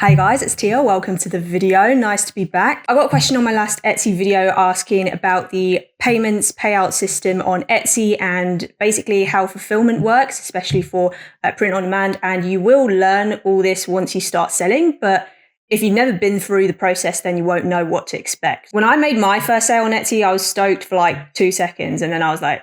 Hey guys, it's Tia. Welcome to the video. Nice to be back. I got a question on my last Etsy video asking about the payments payout system on Etsy and basically how fulfillment works, especially for print on demand. And you will learn all this once you start selling, but if you've never been through the process, then you won't know what to expect. When I made my first sale on Etsy, I was stoked for like 2 seconds. And then I was like,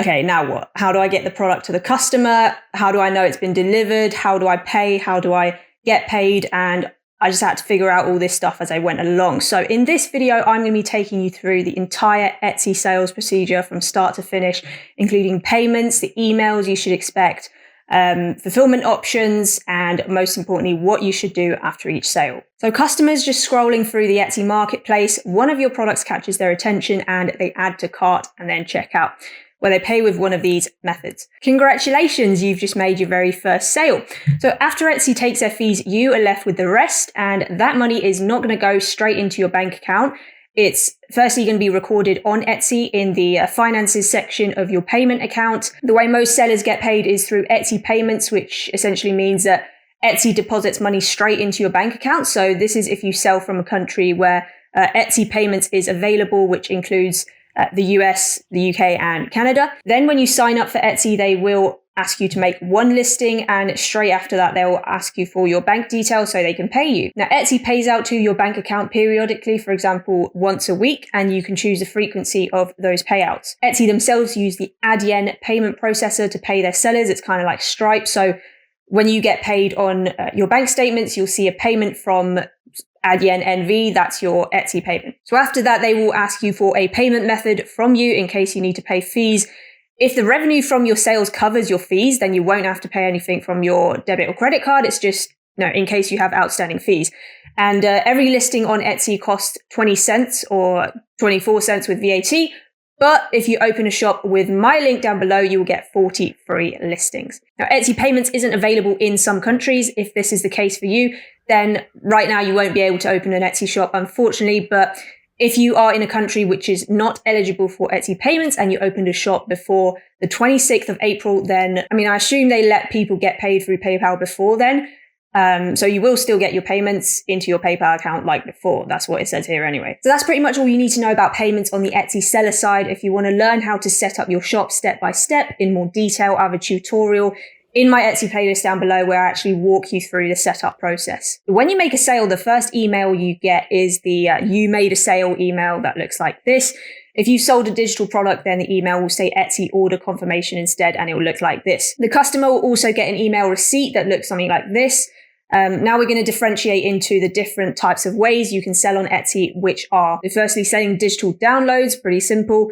okay, now what? How do I get the product to the customer? How do I know it's been delivered? How do I pay? How do I get paid? And I just had to figure out all this stuff as I went along. So in this video, I'm going to be taking you through the entire Etsy sales procedure from start to finish, including payments, the emails you should expect, fulfillment options, and most importantly, what you should do after each sale. So customers just scrolling through the Etsy marketplace, one of your products catches their attention and they add to cart and then check out, where they pay with one of these methods. Congratulations, you've just made your very first sale. So after Etsy takes their fees, you are left with the rest, and that money is not going to go straight into your bank account. It's firstly going to be recorded on Etsy in the finances section of your payment account. The way most sellers get paid is through Etsy payments, which essentially means that Etsy deposits money straight into your bank account. So this is if you sell from a country where Etsy payments is available, which includes the US, the UK, and Canada. Then when you sign up for Etsy, they will ask you to make one listing, and straight after that, they will ask you for your bank details so they can pay you. Now, Etsy pays out to your bank account periodically, for example, once a week, and you can choose the frequency of those payouts. Etsy themselves use the Adyen payment processor to pay their sellers. It's kind of like Stripe. So when you get paid on your bank statements, you'll see a payment from Adyen NV, that's your Etsy payment. So after that, they will ask you for a payment method from you in case you need to pay fees. If the revenue from your sales covers your fees, then you won't have to pay anything from your debit or credit card. It's just, in case you have outstanding fees. And every listing on Etsy costs 20 cents or 24 cents with VAT. But if you open a shop with my link down below, you will get 40 free listings. Now, Etsy payments isn't available in some countries. If this is the case for you, then right now you won't be able to open an Etsy shop, unfortunately. But if you are in a country which is not eligible for Etsy payments and you opened a shop before the 26th of April, then, I assume they let people get paid through PayPal before then. So you will still get your payments into your PayPal account like before. That's what it says here anyway. So that's pretty much all you need to know about payments on the Etsy seller side. If you want to learn how to set up your shop step by step in more detail, I have a tutorial in my Etsy playlist down below where I actually walk you through the setup process. When you make a sale, the first email you get is the you made a sale email that looks like this. If you sold a digital product, then the email will say Etsy order confirmation instead, and it will look like this. The customer will also get an email receipt that looks something like this. Now we're going to differentiate into the different types of ways you can sell on Etsy, which are firstly selling digital downloads, pretty simple.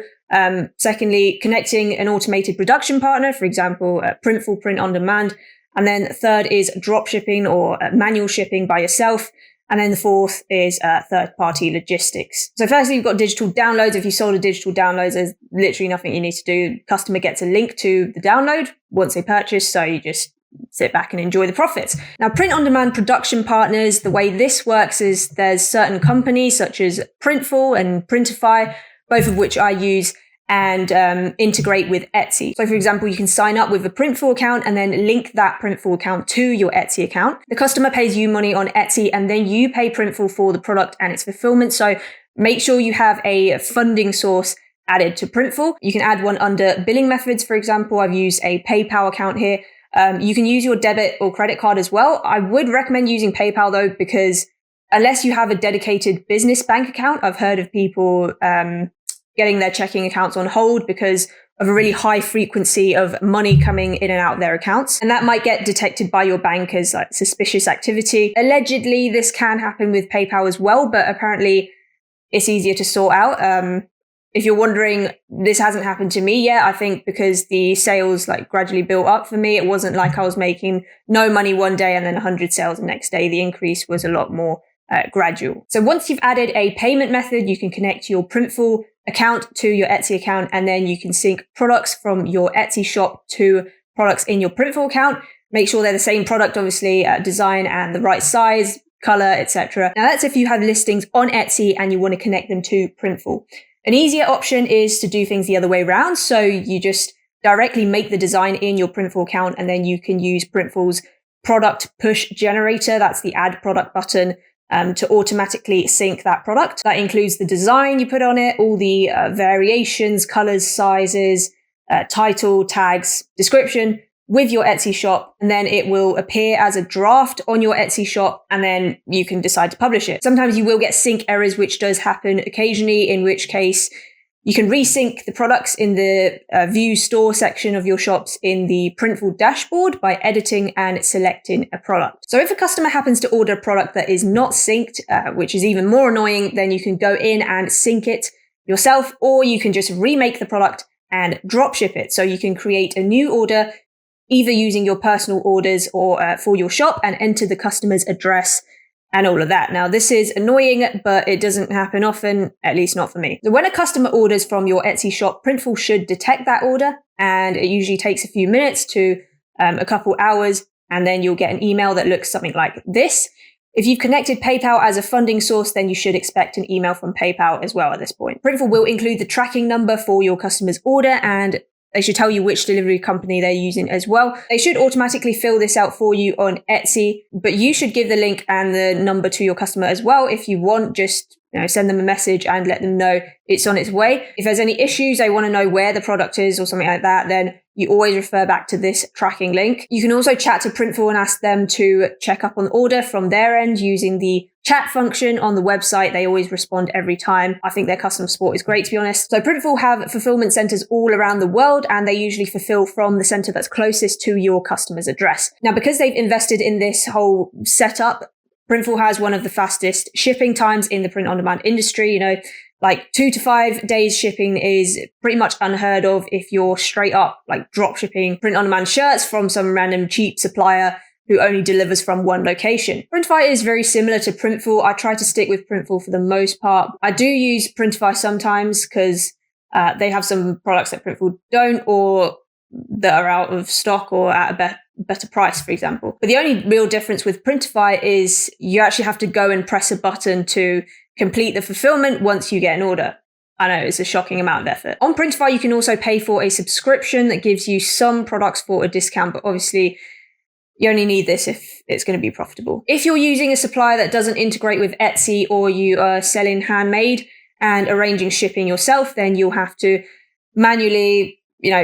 Secondly, connecting an automated production partner, for example, Printful, print on demand. And then third is dropshipping or manual shipping by yourself. And then the fourth is third-party logistics. So firstly, you've got digital downloads. If you sold a digital download, there's literally nothing you need to do. Customer gets a link to the download once they purchase, so you just sit back and enjoy the profits. Now, print-on-demand production partners, the way this works is there's certain companies such as Printful and Printify, both of which I use and integrate with Etsy. So for example, you can sign up with a Printful account and then link that Printful account to your Etsy account. The customer pays you money on Etsy and then you pay Printful for the product and its fulfillment. So make sure you have a funding source added to Printful. You can add one under billing methods. For example, I've used a PayPal account here. You can use your debit or credit card as well. I would recommend using PayPal though, because unless you have a dedicated business bank account, I've heard of people getting their checking accounts on hold because of a really high frequency of money coming in and out of their accounts. And that might get detected by your bank as like suspicious activity. Allegedly, this can happen with PayPal as well, but apparently it's easier to sort out. If you're wondering, this hasn't happened to me yet. I think because the sales gradually built up for me. It wasn't like I was making no money one day and then 100 sales the next day. The increase was a lot more gradual. So once you've added a payment method, you can connect your Printful account to your Etsy account, and then you can sync products from your Etsy shop to products in your Printful account. Make sure they're the same product, obviously, design and the right size, color, etc. Now that's if you have listings on Etsy and you want to connect them to Printful. An easier option is to do things the other way around. So you just directly make the design in your Printful account, and then you can use Printful's product push generator. That's the add product button to automatically sync that product. That includes the design you put on it, all the variations, colors, sizes, title, tags, description with your Etsy shop, and then it will appear as a draft on your Etsy shop, and then you can decide to publish it. Sometimes you will get sync errors, which does happen occasionally, in which case you can resync the products in the View Store section of your shops in the Printful dashboard by editing and selecting a product. So if a customer happens to order a product that is not synced, which is even more annoying, then you can go in and sync it yourself, or you can just remake the product and dropship it. So you can create a new order, either using your personal orders or for your shop, and enter the customer's address and all of that. Now, this is annoying, but it doesn't happen often, at least not for me. So when a customer orders from your Etsy shop, Printful should detect that order, and it usually takes a few minutes to a couple hours, and then you'll get an email that looks something like this. If you've connected PayPal as a funding source, then you should expect an email from PayPal as well at this point. Printful will include the tracking number for your customer's order, and they should tell you which delivery company they're using as well. They should automatically fill this out for you on Etsy, but you should give the link and the number to your customer as well if you want. Just send them a message and let them know it's on its way. If there's any issues, they want to know where the product is or something like that, then you always refer back to this tracking link. You can also chat to Printful and ask them to check up on the order from their end using the chat function on the website. They always respond every time. I think their customer support is great, to be honest. So Printful have fulfillment centers all around the world, and they usually fulfill from the center that's closest to your customer's address. Now, because they've invested in this whole setup, Printful has one of the fastest shipping times in the print-on-demand industry. Like 2 to 5 days shipping is pretty much unheard of if you're straight up like drop shipping print-on-demand shirts from some random cheap supplier who only delivers from one location. Printify is very similar to Printful. I try to stick with Printful for the most part. I do use Printify sometimes because they have some products that Printful don't, or that are out of stock or at a better price, for example. But the only real difference with Printify is you actually have to go and press a button to complete the fulfillment once you get an order. I know, it's a shocking amount of effort. On Printify, you can also pay for a subscription that gives you some products for a discount, but obviously you only need this if it's going to be profitable. If you're using a supplier that doesn't integrate with Etsy, or you are selling handmade and arranging shipping yourself, then you'll have to manually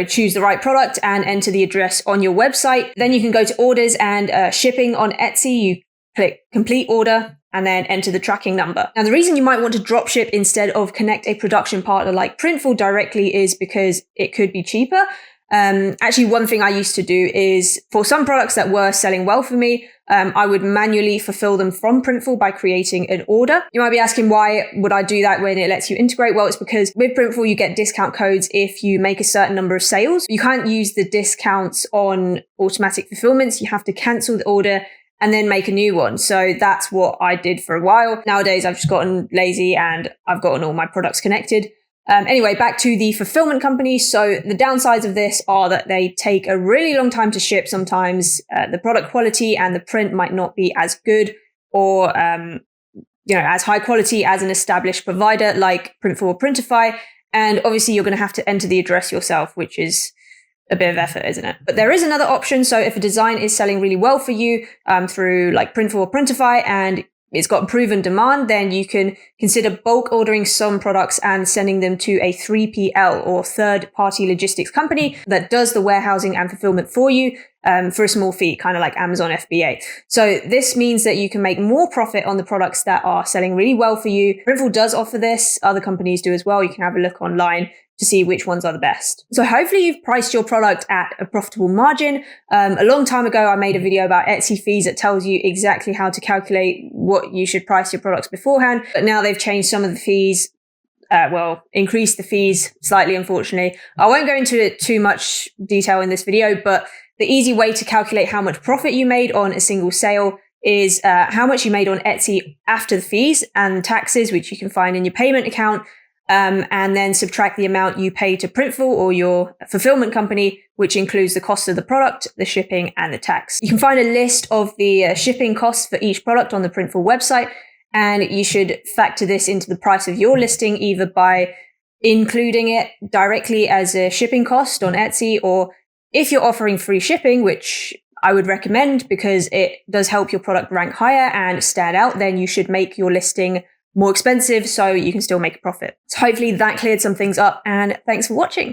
choose the right product and enter the address on your website. Then you can go to orders and shipping on Etsy. You click complete order and then enter the tracking number. Now, the reason you might want to dropship instead of connect a production partner like Printful directly is because it could be cheaper. Actually, one thing I used to do is for some products that were selling well for me, I would manually fulfill them from Printful by creating an order. You might be asking, why would I do that when it lets you integrate? Well, it's because with Printful, you get discount codes if you make a certain number of sales. You can't use the discounts on automatic fulfillments. You have to cancel the order and then make a new one. So that's what I did for a while. Nowadays, I've just gotten lazy and I've gotten all my products connected. Anyway, back to the fulfillment company. So the downsides of this are that they take a really long time to ship. Sometimes the product quality and the print might not be as good or as high quality as an established provider like Printful or Printify. And obviously you're going to have to enter the address yourself, which is a bit of effort, isn't it? But there is another option. So if a design is selling really well for you through like Printful or Printify and it's got proven demand, then you can consider bulk ordering some products and sending them to a 3PL or third-party logistics company that does the warehousing and fulfillment for you for a small fee, kind of like Amazon FBA. So this means that you can make more profit on the products that are selling really well for you. Printful does offer this. Other companies do as well. You can have a look online to see which ones are the best. So hopefully you've priced your product at a profitable margin. A long time ago, I made a video about Etsy fees that tells you exactly how to calculate what you should price your products beforehand. But now they've changed some of the fees, increased the fees slightly, unfortunately. I won't go into too much detail in this video, but the easy way to calculate how much profit you made on a single sale is how much you made on Etsy after the fees and taxes, which you can find in your payment account. And then subtract the amount you pay to Printful or your fulfillment company, which includes the cost of the product, the shipping, and the tax. You can find a list of the shipping costs for each product on the Printful website, and you should factor this into the price of your listing, either by including it directly as a shipping cost on Etsy, or if you're offering free shipping, which I would recommend, because it does help your product rank higher and stand out, then you should make your listing more expensive so you can still make a profit. So hopefully that cleared some things up, and thanks for watching.